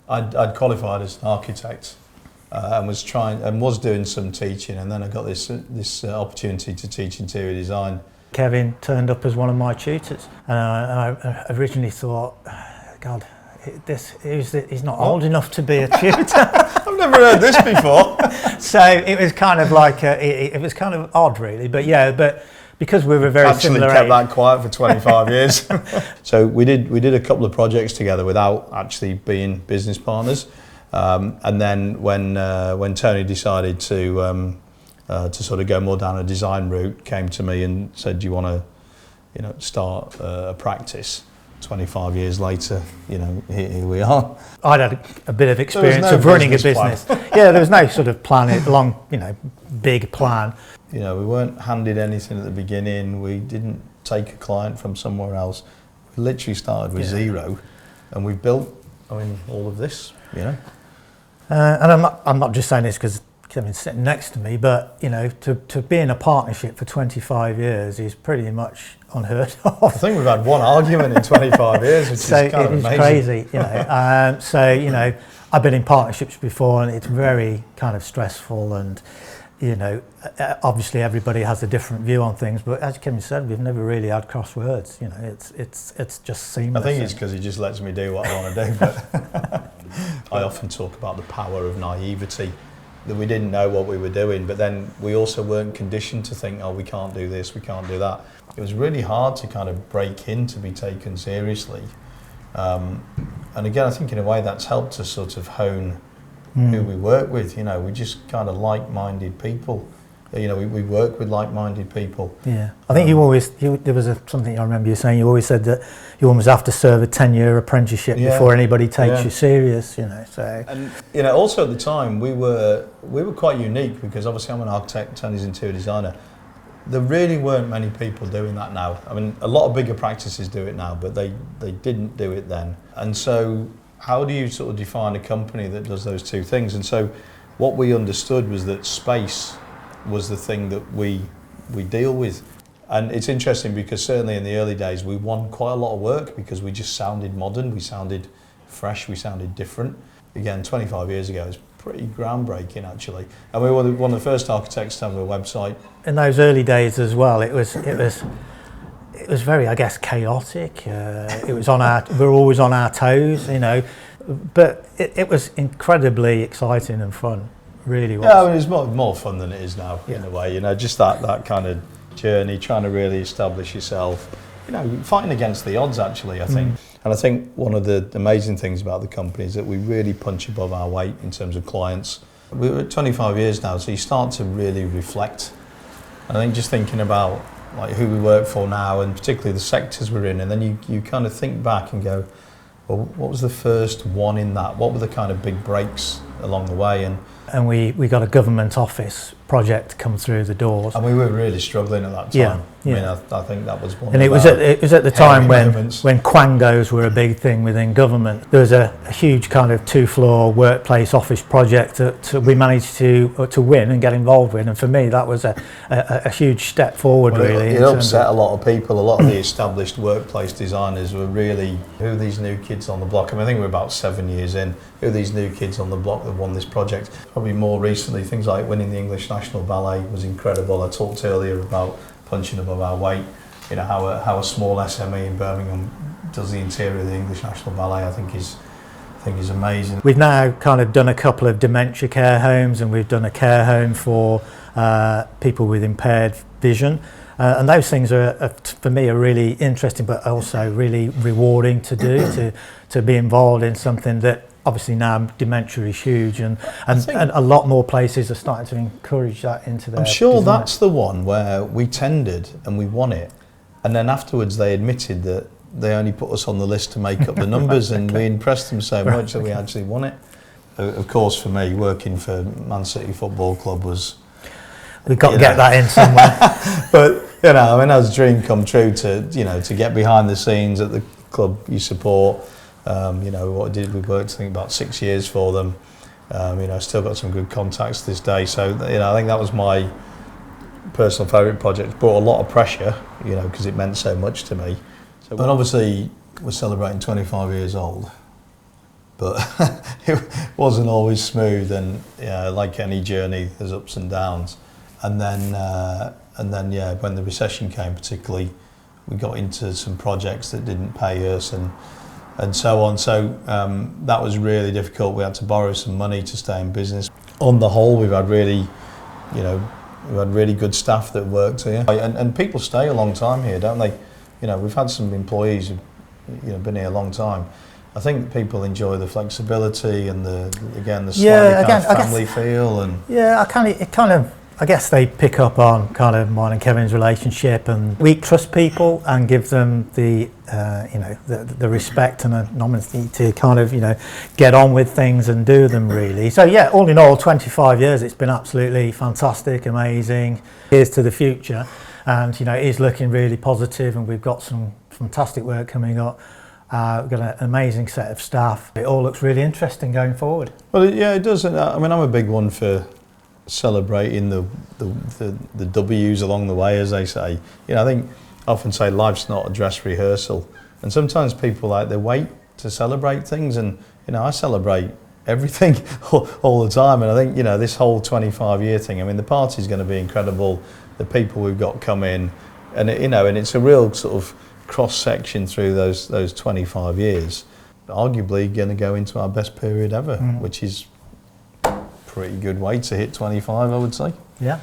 I'd qualified as an architect and was doing some teaching, and then I got this opportunity to teach interior design. Kevin turned up as one of my tutors, and I originally thought, God, he's not old enough to be a tutor. I've never heard this before. So it was kind of like it was kind of odd, really. But yeah, but because we were very similar kept age. that quiet for 25 years. So we did a couple of projects together without actually being business partners, and then when Tony decided to sort of go more down a design route, came to me and said, "Do you want to, start a practice?" 25 years later, here we are. I'd had a bit of experience no of running a business. Yeah, there was no sort of plan, big plan. We weren't handed anything at the beginning. We didn't take a client from somewhere else. We literally started with zero, and we've built, all of this, And I'm not just saying this because Kevin's sitting next to me, but to be in a partnership for 25 years is pretty much unheard of. I think we've had one argument in 25 years, which is kind of amazing. Crazy, I've been in partnerships before, and it's very kind of stressful, and obviously everybody has a different view on things, but as Kevin said, we've never really had crosswords. It's just seamless. I think it's because he just lets me do what I want to do. But I often talk about the power of naivety, that we didn't know what we were doing, but then we also weren't conditioned to think, we can't do this, we can't do that. It was really hard to kind of break in to be taken seriously. And again, I think in a way that's helped us sort of hone who we work with. We just kind of like-minded people. We work with like-minded people. Yeah, I think there was something I remember you saying. You always said that you almost have to serve a 10-year apprenticeship before anybody takes you serious. So. And also at the time we were quite unique, because obviously I'm an architect, Tony's interior designer. There really weren't many people doing that now. A lot of bigger practices do it now, but they didn't do it then. And so how do you sort of define a company that does those two things? And so what we understood was that space was the thing that we deal with. And it's interesting because certainly in the early days we won quite a lot of work because we just sounded modern, we sounded fresh, we sounded different. Again, 25 years ago, it's pretty groundbreaking actually. And we were one of the first architects to have a website. In those early days as well, it was very, I guess, chaotic. We were always on our toes, but it was incredibly exciting and fun. Really was. Yeah, it's more fun than it is now in a way. Just that kind of journey, trying to really establish yourself. Fighting against the odds actually, I think. And I think one of the amazing things about the company is that we really punch above our weight in terms of clients. We're at 25 years now, so you start to really reflect. I think just thinking about like who we work for now, and particularly the sectors we're in, and then you kind of think back and go, well, what was the first one in that? What were the kind of big breaks along the way? And we got a government office project come through the doors. And we were really struggling at that time. I think that was one. And it was at the time when Quangos were a big thing within government. There was a huge kind of 2-floor workplace office project that we managed to win and get involved with. And for me, that was a huge step forward, really. It upset a lot of people. A lot of the established workplace designers were really, who are these new kids on the block? I think we're about 7 years in. Who are these new kids on the block that won this project? Probably more recently, things like winning the English National Ballet was incredible. I talked earlier about punching above our weight. How a small SME in Birmingham does the interior of the English National Ballet, I think is amazing. We've now kind of done a couple of dementia care homes, and we've done a care home for people with impaired vision. And those things are for me are really interesting, but also really rewarding to do, to be involved in something that obviously now dementia is huge, and a lot more places are starting to encourage that into their. I'm sure design. That's the one where we tendered and we won it, and then afterwards they admitted that they only put us on the list to make up the numbers, and we impressed them so much that we actually won it. Of course, for me, working for Man City Football Club was. We've got to get that in somewhere. But that was a dream come true to get behind the scenes at the club you support. What I did, we worked I think about 6 years for them. Still got some good contacts to this day. So I think that was my personal favourite project. It brought a lot of pressure, because it meant so much to me. So, and obviously we're celebrating 25 years old. but it wasn't always smooth. And like any journey, there's ups and downs. And then yeah, when the recession came, particularly, we got into some projects that didn't pay us and so on. So that was really difficult. We had to borrow some money to stay in business. On the whole, we've had really good staff that worked here, and people stay a long time here, don't they? We've had some employees who've been here a long time. I think people enjoy the flexibility and the slightly kind of family feel, and I guess they pick up on kind of mine and Kevin's relationship, and we trust people and give them the respect and anonymity to kind of get on with things and do them really. So yeah, all in all, 25 years, it's been absolutely fantastic, amazing. Here's to the future, and it is looking really positive, and we've got some fantastic work coming up. We've got an amazing set of staff. It all looks really interesting going forward. Well, yeah, it does. I mean, I'm a big one for celebrating the W's along the way, as they say. I think I often say life's not a dress rehearsal, and sometimes people they wait to celebrate things, and I celebrate everything all the time. And I think this whole 25-year thing, I mean, the party's going to be incredible, the people we've got coming, and and it's a real sort of cross section through those 25 years, arguably going to go into our best period ever, which is pretty good way to hit 25, I would say. Yeah.